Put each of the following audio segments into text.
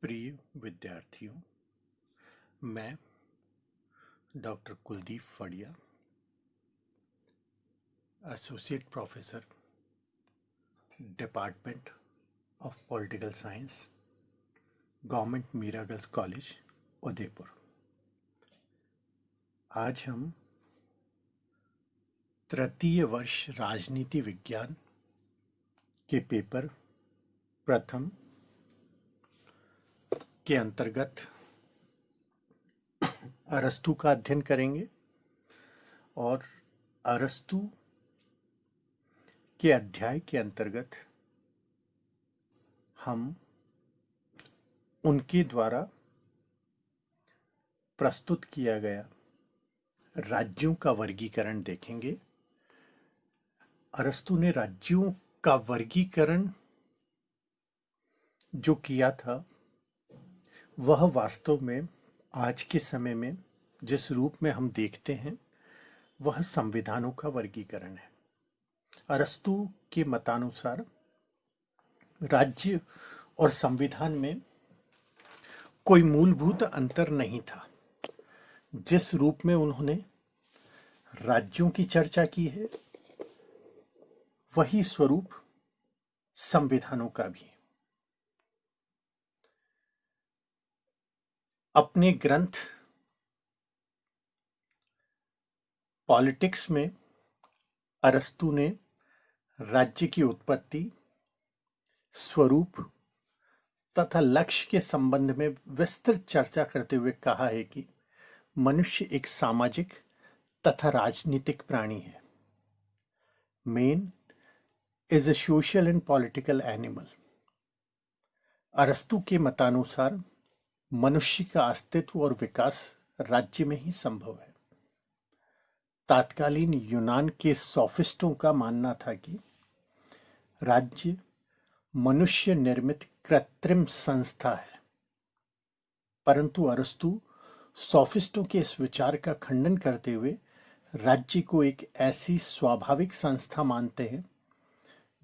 प्रिय विद्यार्थियों, मैं doctor Kuldeep Fadia, associate professor, department of political science, government Meera girls college, Udaipur. आज हम तृतीय वर्ष राजनीति विज्ञान के पेपर प्रथम के अंतर्गत अरस्तू का अध्ययन करेंगे और अरस्तू के अध्याय के अंतर्गत हम उनके द्वारा प्रस्तुत किया गया राज्यों का वर्गीकरण देखेंगे। अरस्तू ने राज्यों का वर्गीकरण जो किया था वह वास्तव में आज के समय में जिस रूप में हम देखते हैं वह संविधानों का वर्गीकरण है। अरस्तू के मतानुसार राज्य और संविधान में कोई मूलभूत अंतर नहीं था। जिस रूप में उन्होंने राज्यों की चर्चा की है वही स्वरूप संविधानों का भी। अपने ग्रंथ पॉलिटिक्स में अरस्तू ने राज्य की उत्पत्ति, स्वरूप तथा लक्ष्य के संबंध में विस्तृत चर्चा करते हुए कहा है कि मनुष्य एक सामाजिक तथा राजनीतिक प्राणी है। Man is a social and political animal. अरस्तू के मतानुसार मनुष्य का अस्तित्व और विकास राज्य में ही संभव है। तात्कालीन यूनान के सोफिस्टों का मानना था कि राज्य मनुष्य निर्मित कृत्रिम संस्था है, परंतु अरस्तू सोफिस्टों के इस विचार का खंडन करते हुए राज्य को एक ऐसी स्वाभाविक संस्था मानते हैं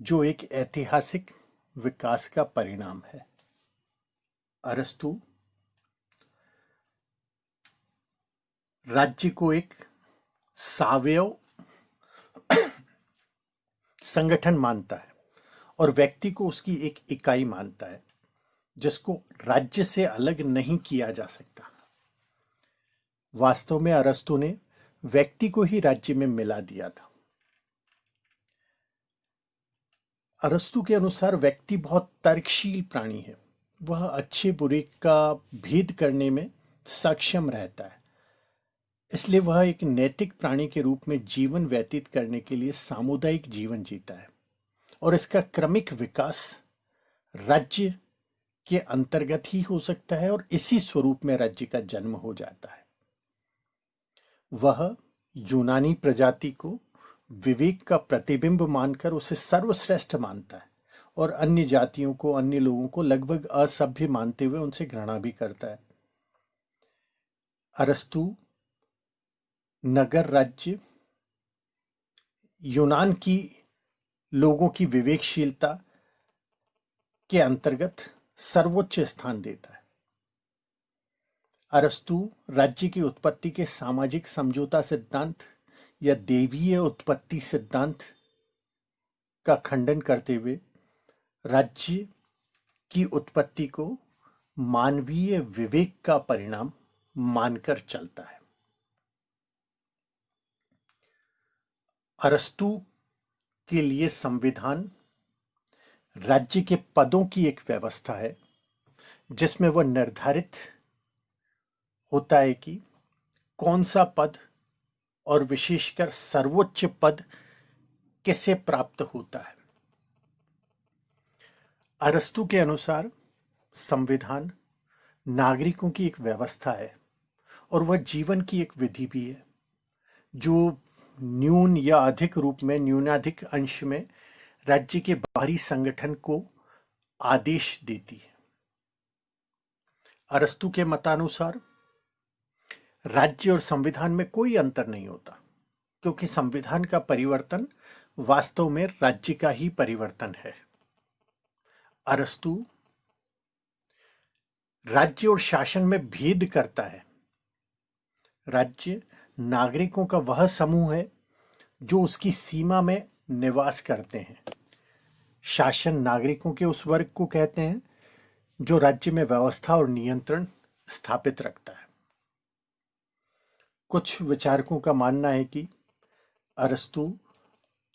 जो एक ऐतिहासिक विकास का परिणाम है। अरस्तू राज्य को एक सावयव संगठन मानता है और व्यक्ति को उसकी एक इकाई मानता है जिसको राज्य से अलग नहीं किया जा सकता। वास्तव में अरस्तू ने व्यक्ति को ही राज्य में मिला दिया था। अरस्तू के अनुसार व्यक्ति बहुत तर्कशील प्राणी है। वह अच्छे बुरे का भेद करने में सक्षम रहता है, इसलिए वह एक नैतिक प्राणी के रूप में जीवन व्यतीत करने के लिए सामुदायिक जीवन जीता है और इसका क्रमिक विकास राज्य के अंतर्गत ही हो सकता है और इसी स्वरूप में राज्य का जन्म हो जाता है। वह यूनानी प्रजाति को विवेक का प्रतिबिंब मानकर उसे सर्वश्रेष्ठ मानता है और अन्य जातियों को, अन्य लोगों को लगभग असभ्य मानते हुए उनसे घृणा भी करता है। अरस्तू नगर राज्य यूनान की लोगों की विवेकशीलता के अंतर्गत सर्वोच्च स्थान देता है। अरस्तू राज्य की उत्पत्ति के सामाजिक समझौता सिद्धांत या देवीय उत्पत्ति सिद्धांत का खंडन करते हुए राज्य की उत्पत्ति को मानवीय विवेक का परिणाम मानकर चलता है। अरस्तू के लिए संविधान राज्य के पदों की एक व्यवस्था है जिसमें वह निर्धारित होता है कि कौन सा पद और विशेषकर सर्वोच्च पद किसे प्राप्त होता है। अरस्तू के अनुसार संविधान नागरिकों की एक व्यवस्था है और वह जीवन की एक विधि भी है जो न्यून या अधिक रूप में, न्यूनाधिक अंश में राज्य के बाहरी संगठन को आदेश देती है। अरस्तू के मतानुसार राज्य और संविधान में कोई अंतर नहीं होता क्योंकि संविधान का परिवर्तन वास्तव में राज्य का ही परिवर्तन है। अरस्तू राज्य और शासन में भेद करता है। राज्य नागरिकों का वह समूह है जो उसकी सीमा में निवास करते हैं। शासन नागरिकों के उस वर्ग को कहते हैं जो राज्य में व्यवस्था और नियंत्रण स्थापित रखता है। कुछ विचारकों का मानना है कि अरस्तु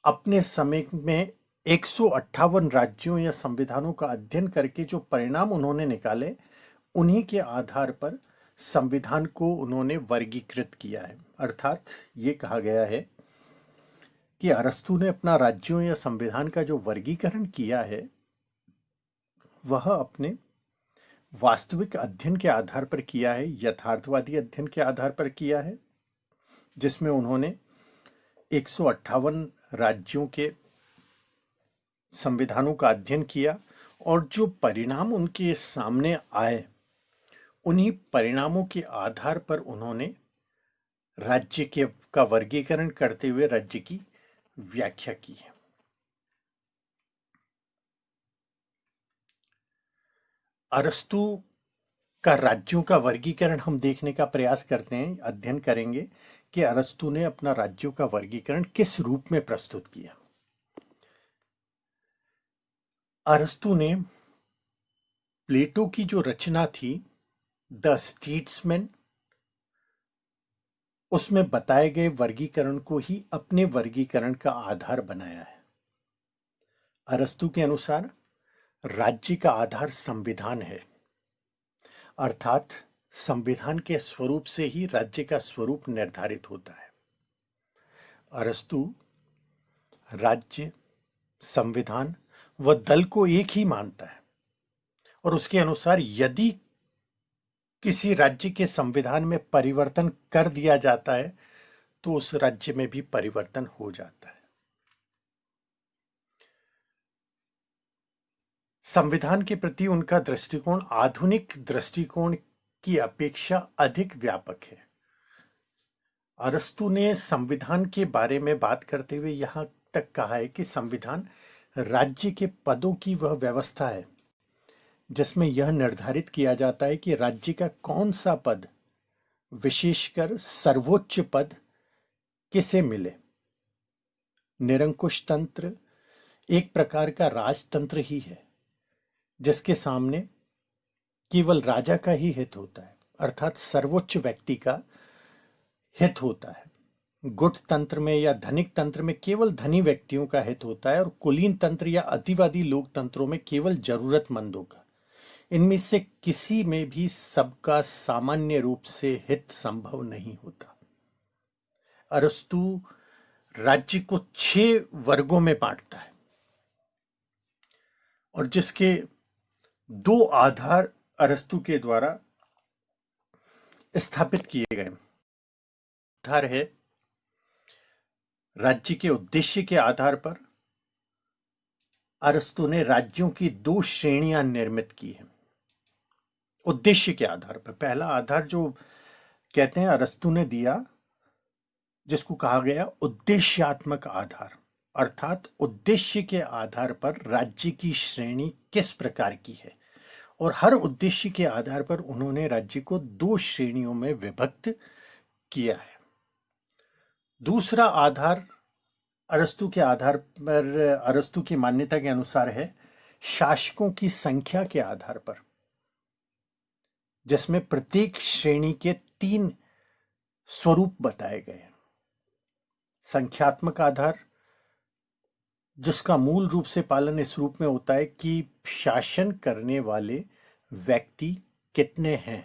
अपने समय में 158 राज्यों या संविधानों का अध्ययन करके जो परिणाम उन्होंने निकाले, उन्हीं के आधार पर संविधान को उन्होंने वर्गीकृत किया है। अर्थात ये कहा गया है कि अरस्तु ने अपना राज्यों या संविधान का जो वर्गीकरण किया है, वह अपने वास्तविक अध्ययन के आधार पर किया है, यथार्थवादी अध्ययन के आधार पर किया है, जिसमें उन्होंने 158 राज्यों के संविधानों का अध्ययन किया और जो परिणाम उनके सामने आए, उन्हीं परिणामों के आधार पर उन्होंने राज्य के का वर्गीकरण करते हुए राज्य की व्याख्या की है। अरस्तु का राज्यों का वर्गीकरण हम देखने का प्रयास करते हैं, अध्ययन करेंगे कि अरस्तु ने अपना राज्यों का वर्गीकरण किस रूप में प्रस्तुत किया। अरस्तु ने प्लेटो की जो रचना थी द स्टेट्समैन, उसमें बताए गए वर्गीकरण को ही अपने वर्गीकरण का आधार बनाया है। अरस्तु के अनुसार राज्य का आधार संविधान है, अर्थात संविधान के स्वरूप से ही राज्य का स्वरूप निर्धारित होता है। अरस्तु राज्य, संविधान व दल को एक ही मानता है और उसके अनुसार यदि किसी राज्य के संविधान में परिवर्तन कर दिया जाता है तो उस राज्य में भी परिवर्तन हो जाता है। संविधान के प्रति उनका दृष्टिकोण आधुनिक दृष्टिकोण की अपेक्षा अधिक व्यापक है। अरस्तु ने संविधान के बारे में बात करते हुए यहां तक कहा है कि संविधान राज्य के पदों की वह व्यवस्था है जिसमें यह निर्धारित किया जाता है कि राज्य का कौन सा पद, विशेषकर सर्वोच्च पद, किसे मिले। निरंकुश तंत्र एक प्रकार का राजतंत्र ही है जिसके सामने केवल राजा का ही हित होता है, अर्थात सर्वोच्च व्यक्ति का हित होता है। गुट तंत्र में या धनिक तंत्र में केवल धनी व्यक्तियों का हित होता है और कुलीन तंत्र या अतिवादी लोकतंत्रों में केवल जरूरतमंदों का। इनमें से किसी में भी सबका सामान्य रूप से हित संभव नहीं होता। अरस्तु राज्य को 6 वर्गों में बांटता है और जिसके 2 आधार अरस्तु के द्वारा स्थापित किए गए। आधार है राज्य के उद्देश्य के आधार पर अरस्तु ने राज्यों की 2 श्रेणियां निर्मित की हैं। उद्देश्य के आधार पर पहला आधार जो कहते हैं अरस्तु ने दिया, जिसको कहा गया उद्देश्यात्मक आधार, अर्थात उद्देश्य के आधार पर राज्य की श्रेणी किस प्रकार की है और हर उद्देश्य के आधार पर उन्होंने राज्य को 2 श्रेणियों में विभक्त किया है। दूसरा आधार अरस्तु के आधार पर, अरस्तु की मान्यता के अनुसार है शासकों की संख्या के आधार पर, जिसमें प्रत्येक श्रेणी के 3 स्वरूप बताए गए हैं। संख्यात्मक आधार, जिसका मूल रूप से पालन इस रूप में होता है कि शासन करने वाले व्यक्ति कितने हैं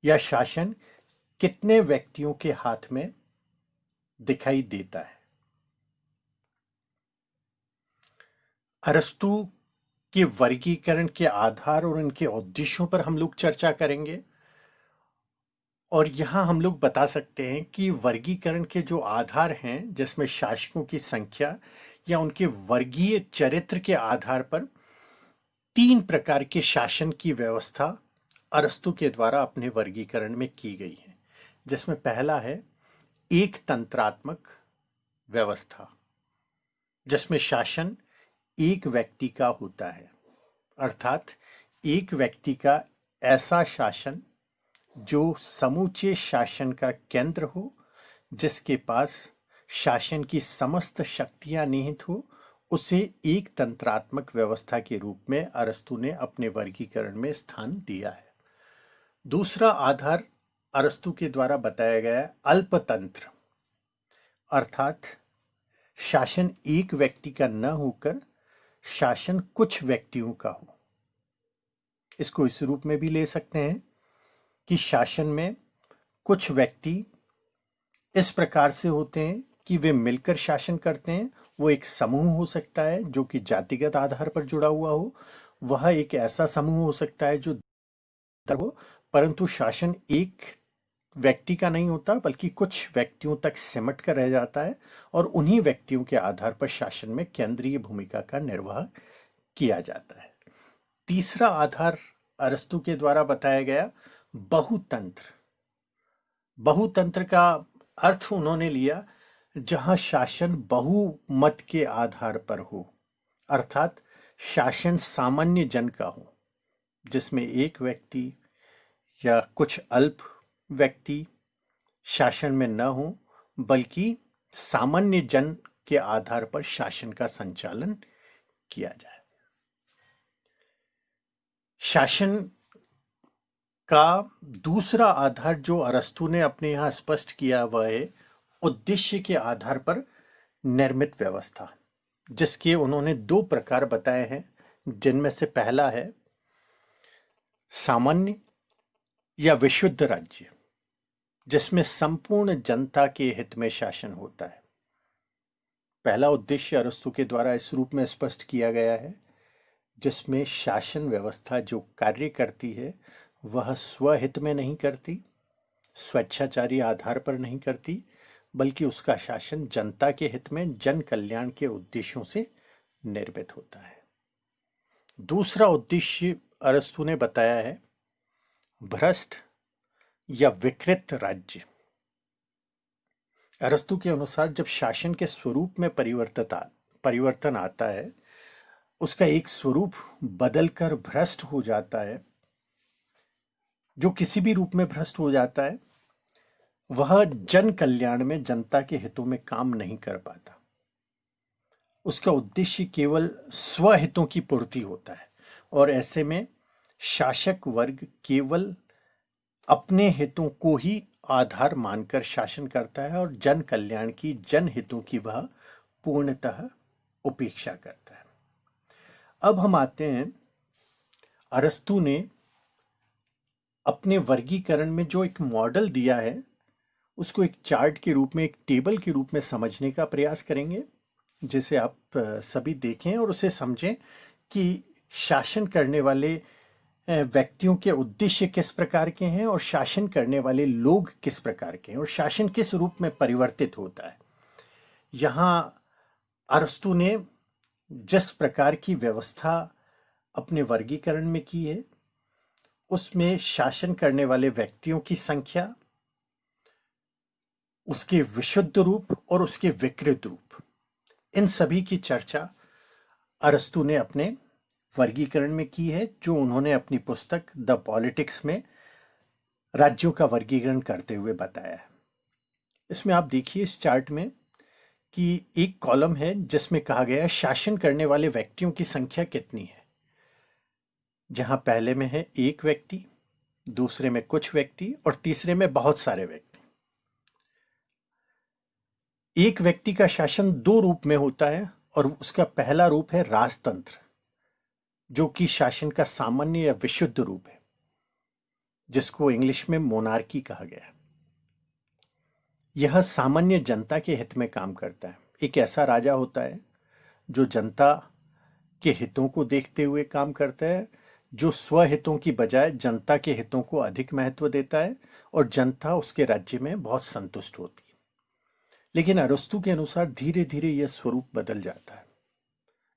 या शासन कितने व्यक्तियों के हाथ में दिखाई देता है। अरस्तु के वर्गीकरण के आधार और उनके उद्देश्यों पर हम लोग चर्चा करेंगे और यहां हम लोग बता सकते हैं कि वर्गीकरण के जो आधार हैं, जिसमें शासकों की संख्या या उनके वर्गीय चरित्र के आधार पर 3 प्रकार के शासन की व्यवस्था अरस्तु के द्वारा अपने वर्गीकरण में की गई है, जिसमें पहला है एक तंत्रात्मक व्यवस्था, जिसमें शासन एक व्यक्ति का होता है, अर्थात एक व्यक्ति का ऐसा शासन जो समूचे शासन का केंद्र हो, जिसके पास शासन की समस्त शक्तियां निहित हो, उसे एक तंत्रात्मक व्यवस्था के रूप में अरस्तू ने अपने वर्गीकरण में स्थान दिया है। दूसरा आधार अरस्तू के द्वारा बताया गया है अल्पतंत्र, अर्थात शासन एक व्यक्ति का न होकर शासन कुछ व्यक्तियों का हो। इसको इस रूप में भी ले सकते हैं कि शासन में कुछ व्यक्ति इस प्रकार से होते हैं कि वे मिलकर शासन करते हैं। वो एक समूह हो सकता है जो कि जातिगत आधार पर जुड़ा हुआ हो, वह एक ऐसा समूह हो सकता है जो हो, परंतु शासन एक व्यक्ति का नहीं होता बल्कि कुछ व्यक्तियों तक सिमट कर रह जाता है और उन्हीं व्यक्तियों के आधार पर शासन में केंद्रीय भूमिका का निर्वाह किया जाता है। तीसरा आधार अरस्तू के द्वारा बताया गया बहुतंत्र। बहुतंत्र का अर्थ उन्होंने लिया जहां शासन बहुमत के आधार पर हो, अर्थात शासन सामान्य जन का हो, जिसमें एक व्यक्ति या कुछ अल्प व्यक्ति शासन में न हो बल्कि सामान्य जन के आधार पर शासन का संचालन किया जाए। शासन का दूसरा आधार जो अरस्तू ने अपने यहां स्पष्ट किया वह है उद्देश्य के आधार पर निर्मित व्यवस्था, जिसके उन्होंने दो प्रकार बताए हैं, जिनमें से पहला है सामान्य या विशुद्ध राज्य, जिसमें संपूर्ण जनता के हित में शासन होता है। पहला उद्देश्य अरस्तू के द्वारा इस रूप में स्पष्ट किया गया है जिसमें शासन व्यवस्था जो कार्य करती है वह स्वहित में नहीं करती, स्वेच्छाचारी आधार पर नहीं करती, बल्कि उसका शासन जनता के हित में जन कल्याण के उद्देश्यों से निर्मित होता है। दूसरा उद्देश्य अरस्तू ने बताया है भ्रष्ट या विकृत राज्य। अरस्तू के अनुसार जब शासन के स्वरूप में परिवर्तन आता है, उसका एक स्वरूप बदलकर भ्रष्ट हो जाता है, जो किसी भी रूप में भ्रष्ट हो जाता है, वह जन कल्याण में जनता के हितों में काम नहीं कर पाता। उसका उद्देश्य केवल स्वहितों की पूर्ति होता है और ऐसे में शासक वर्ग केवल अपने हितों को ही आधार मानकर शासन करता है और जन कल्याण की, जन हितों की वह पूर्णतः उपेक्षा करता है। अब हम आते हैं, अरस्तू ने अपने वर्गीकरण में जो एक मॉडल दिया है उसको एक चार्ट के रूप में, एक टेबल के रूप में समझने का प्रयास करेंगे, जिसे आप सभी देखें और उसे समझें कि शासन करने वाले व्यक्तियों के उद्देश्य किस प्रकार के हैं और शासन करने वाले लोग किस प्रकार के हैं और शासन किस रूप में परिवर्तित होता है। यहाँ अरस्तू ने जिस प्रकार की व्यवस्था अपने वर्गीकरण में की है उसमें शासन करने वाले व्यक्तियों की संख्या, उसके विशुद्ध रूप और उसके विकृत रूप, इन सभी की चर्चा अरस्तू ने अपने वर्गीकरण में की है, जो उन्होंने अपनी पुस्तक द पॉलिटिक्स में राज्यों का वर्गीकरण करते हुए बताया है। इसमें आप देखिए इस चार्ट में कि एक कॉलम है जिसमें कहा गया है शासन करने वाले व्यक्तियों की संख्या कितनी है, जहां पहले में है एक व्यक्ति, दूसरे में कुछ व्यक्ति और तीसरे में बहुत सारे व्यक्ति। एक व्यक्ति का शासन दो रूप में होता है और उसका पहला रूप है राजतंत्र, जो कि शासन का सामान्य या विशुद्ध रूप है, जिसको इंग्लिश में मोनार्की कहा गया है। यह सामान्य जनता के हित में काम करता है। एक ऐसा राजा होता है जो जनता के हितों को देखते हुए काम करता है, जो स्वहितों की बजाय जनता के हितों को अधिक महत्व देता है और जनता उसके राज्य में बहुत संतुष्ट होती है। लेकिन अरस्तू के अनुसार धीरे धीरे यह स्वरूप बदल जाता है,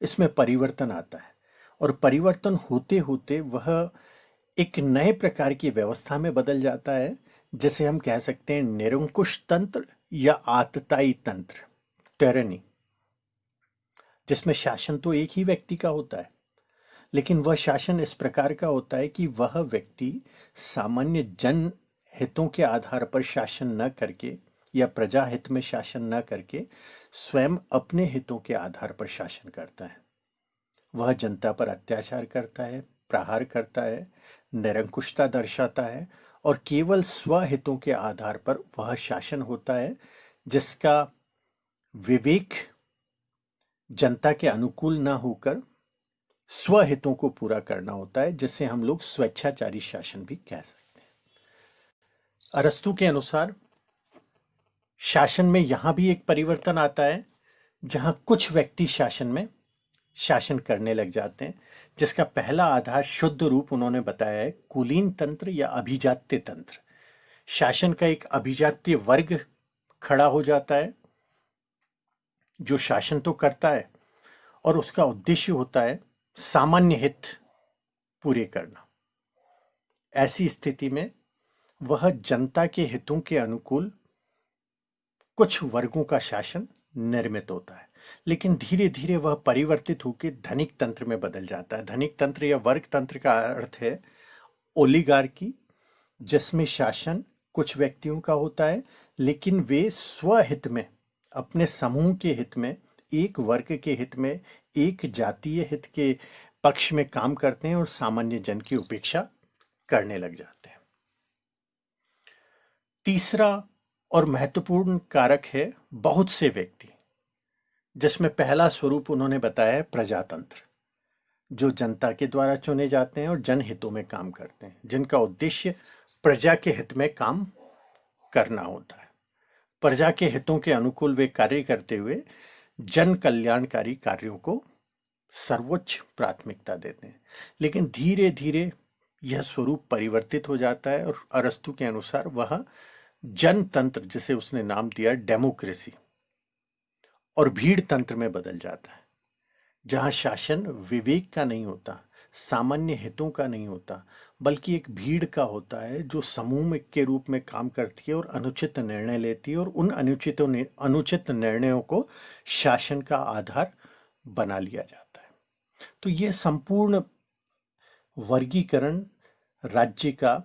इसमें परिवर्तन आता है और परिवर्तन होते होते वह एक नए प्रकार की व्यवस्था में बदल जाता है, जिसे हम कह सकते हैं निरंकुश तंत्र या आतताई तंत्र, टेरनी, जिसमें शासन तो एक ही व्यक्ति का होता है लेकिन वह शासन इस प्रकार का होता है कि वह व्यक्ति सामान्य जन हितों के आधार पर शासन न करके या प्रजा हित में शासन न करके स्वयं अपने हितों के आधार पर शासन करता है। वह जनता पर अत्याचार करता है, प्रहार करता है, निरंकुशता दर्शाता है और केवल स्वहितों के आधार पर वह शासन होता है जिसका विवेक जनता के अनुकूल न होकर स्वहितों को पूरा करना होता है, जिसे हम लोग स्वेच्छाचारी शासन भी कह सकते हैं। अरस्तु के अनुसार शासन में यहां भी एक परिवर्तन आता है, जहां कुछ व्यक्ति शासन में शासन करने लग जाते हैं, जिसका पहला आधार शुद्ध रूप उन्होंने बताया है कुलीन तंत्र या अभिजात्य तंत्र। शासन का एक अभिजात्य वर्ग खड़ा हो जाता है जो शासन तो करता है और उसका उद्देश्य होता है सामान्य हित पूरे करना। ऐसी स्थिति में वह जनता के हितों के अनुकूल कुछ वर्गों का शासन निर्मित होता है, लेकिन धीरे धीरे वह परिवर्तित होकर धनिक तंत्र में बदल जाता है। धनिक तंत्र या वर्ग तंत्र का अर्थ है ओलिगार्की, जिसमें शासन कुछ व्यक्तियों का होता है, लेकिन वे स्वहित में, अपने समूह के हित में, एक वर्ग के हित में, एक जातीय हित के पक्ष में काम करते हैं और सामान्य जन की उपेक्षा करने लग जाते हैं। तीसरा और महत्वपूर्ण कारक है बहुत से व्यक्ति, जिसमें पहला स्वरूप उन्होंने बताया है प्रजातंत्र, जो जनता के द्वारा चुने जाते हैं और जनहितों में काम करते हैं, जिनका उद्देश्य प्रजा के हित में काम करना होता है। प्रजा के हितों के अनुकूल वे कार्य करते हुए जन कल्याणकारी कार्यों को सर्वोच्च प्राथमिकता देते हैं। लेकिन धीरे धीरे यह स्वरूप परिवर्तित हो जाता है और अरस्तु के अनुसार वह जनतंत्र, जिसे उसने नाम दिया डेमोक्रेसी, और भीड़ तंत्र में बदल जाता है, जहां शासन विवेक का नहीं होता, सामान्य हितों का नहीं होता, बल्कि एक भीड़ का होता है जो समूह के रूप में काम करती है और अनुचित निर्णय लेती है और उन अनुचित निर्णयों को शासन का आधार बना लिया जाता है। तो यह संपूर्ण वर्गीकरण राज्य का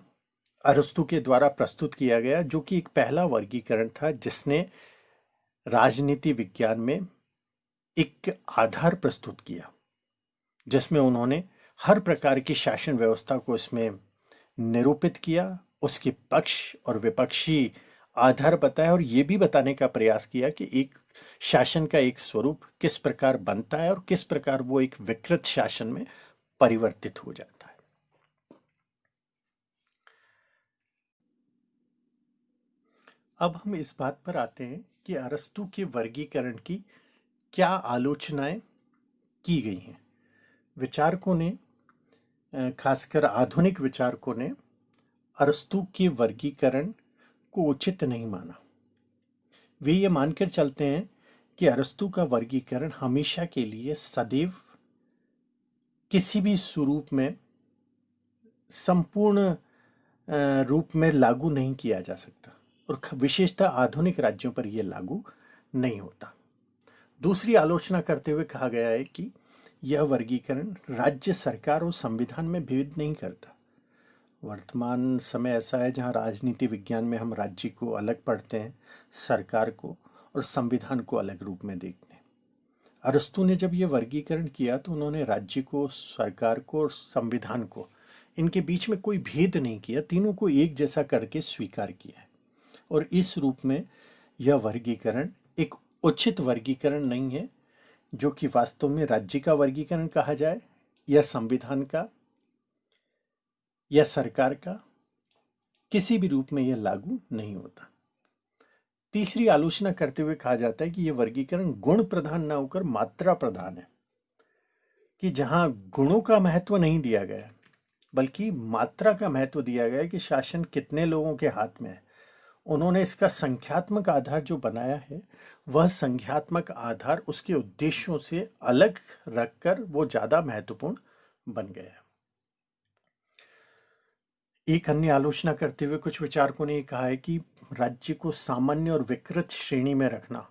अरस्तु के द्वारा प्रस्तुत किया गया, जो कि एक पहला वर्गीकरण था जिसने राजनीति विज्ञान में एक आधार प्रस्तुत किया, जिसमें उन्होंने हर प्रकार की शासन व्यवस्था को इसमें निरूपित किया, उसके पक्ष और विपक्षी आधार बताया और ये भी बताने का प्रयास किया कि एक शासन का एक स्वरूप किस प्रकार बनता है और किस प्रकार वो एक विकृत शासन में परिवर्तित हो जाता है। अब हम इस बात पर आते हैं कि अरस्तु के वर्गीकरण की क्या आलोचनाएं की गई हैं। विचारकों ने, खासकर आधुनिक विचारकों ने, अरस्तु के वर्गीकरण को उचित नहीं माना। वे ये मानकर चलते हैं कि अरस्तु का वर्गीकरण हमेशा के लिए सदैव किसी भी स्वरूप में संपूर्ण रूप में लागू नहीं किया जा सकता और विशेषतः आधुनिक राज्यों पर यह लागू नहीं होता। दूसरी आलोचना करते हुए कहा गया है कि यह वर्गीकरण राज्य सरकार और संविधान में भेद नहीं करता। वर्तमान समय ऐसा है जहां राजनीति विज्ञान में हम राज्य को अलग पढ़ते हैं, सरकार को और संविधान को अलग रूप में देखते हैं। अरस्तु ने जब यह वर्गीकरण किया तो उन्होंने राज्य को, सरकार को और संविधान को, इनके बीच में कोई भेद नहीं किया, तीनों को एक जैसा करके स्वीकार किया है। और इस रूप में यह वर्गीकरण एक उचित वर्गीकरण नहीं है, जो कि वास्तव में राज्य का वर्गीकरण कहा जाए या संविधान का या सरकार का, किसी भी रूप में यह लागू नहीं होता। तीसरी आलोचना करते हुए कहा जाता है कि यह वर्गीकरण गुण प्रधान न होकर मात्रा प्रधान है, कि जहां गुणों का महत्व नहीं दिया गया बल्कि मात्रा का महत्व दिया गया है कि शासन कितने लोगों के हाथ में है। उन्होंने इसका संख्यात्मक आधार जो बनाया है, वह संख्यात्मक आधार उसके उद्देश्यों से अलग रखकर वो ज्यादा महत्वपूर्ण बन गया है। एक अन्य आलोचना करते हुए कुछ विचारकों ने कहा है कि राज्य को सामान्य और विकृत श्रेणी में रखना,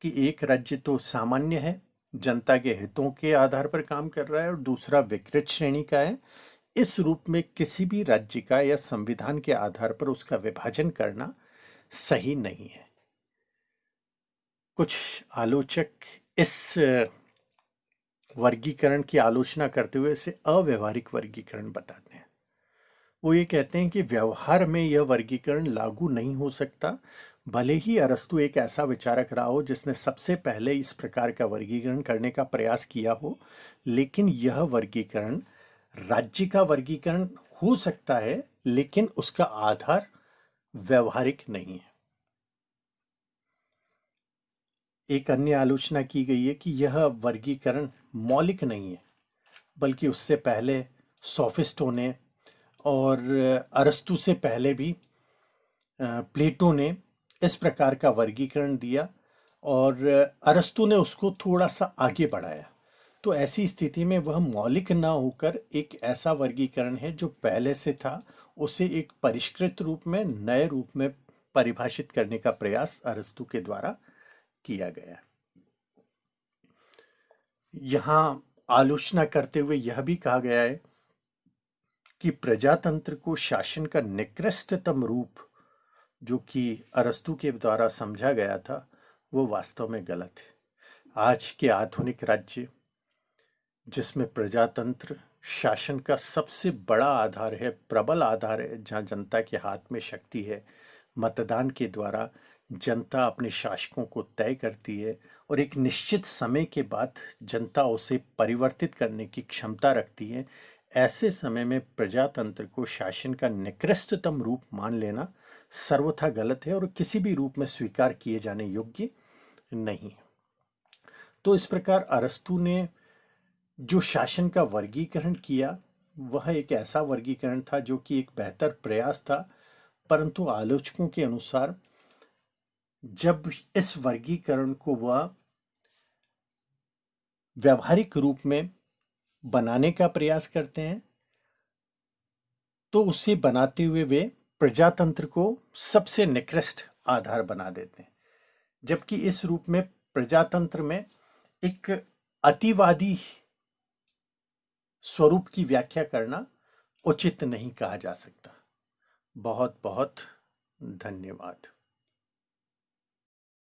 कि एक राज्य तो सामान्य है जनता के हितों के आधार पर काम कर रहा है, और दूसरा विकृत श्रेणी का है। इस रूप में किसी भी राज्य का या संविधान के आधार पर उसका विभाजन करना सही नहीं है। कुछ आलोचक इस वर्गीकरण की आलोचना करते हुए इसे अव्यवहारिक वर्गीकरण बताते हैं। वो ये कहते हैं कि व्यवहार में यह वर्गीकरण लागू नहीं हो सकता। भले ही अरस्तु एक ऐसा विचारक रहा हो जिसने सबसे पहले इस प्रकार का वर्गीकरण करने का प्रयास किया हो, लेकिन यह वर्गीकरण राज्य का वर्गीकरण हो सकता है, लेकिन उसका आधार व्यवहारिक नहीं है। एक अन्य आलोचना की गई है कि यह वर्गीकरण मौलिक नहीं है, बल्कि उससे पहले सोफिस्टों ने और अरस्तु से पहले भी प्लेटो ने इस प्रकार का वर्गीकरण दिया, और अरस्तु ने उसको थोड़ा सा आगे बढ़ाया। तो ऐसी स्थिति में वह मौलिक ना होकर एक ऐसा वर्गीकरण है जो पहले से था, उसे एक परिष्कृत रूप में, नए रूप में परिभाषित करने का प्रयास अरस्तु के द्वारा किया गया। यहाँ आलोचना करते हुए यह भी कहा गया है कि प्रजातंत्र को शासन का निकृष्टतम रूप जो कि अरस्तु के द्वारा समझा गया था, वो वास्तव में गलत है। आज के आधुनिक राज्य जिसमें प्रजातंत्र शासन का सबसे बड़ा आधार है, प्रबल आधार है, जहाँ जनता के हाथ में शक्ति है, मतदान के द्वारा जनता अपने शासकों को तय करती है, और एक निश्चित समय के बाद जनता उसे परिवर्तित करने की क्षमता रखती है। ऐसे समय में प्रजातंत्र को शासन का निकृष्टतम रूप मान लेना सर्वथा गलत है और किसी भी रूप में स्वीकार किए जाने योग्य नहीं। तो इस प्रकार अरस्तु ने जो शासन का वर्गीकरण किया, वह एक ऐसा वर्गीकरण था जो कि एक बेहतर प्रयास था, परंतु आलोचकों के अनुसार जब इस वर्गीकरण को वह व्यवहारिक रूप में बनाने का प्रयास करते हैं, तो उसे बनाते हुए वे प्रजातंत्र को सबसे निकृष्ट आधार बना देते हैं, जबकि इस रूप में प्रजातंत्र में एक अतिवादी स्वरूप की व्याख्या करना उचित नहीं कहा जा सकता। बहुत बहुत धन्यवाद।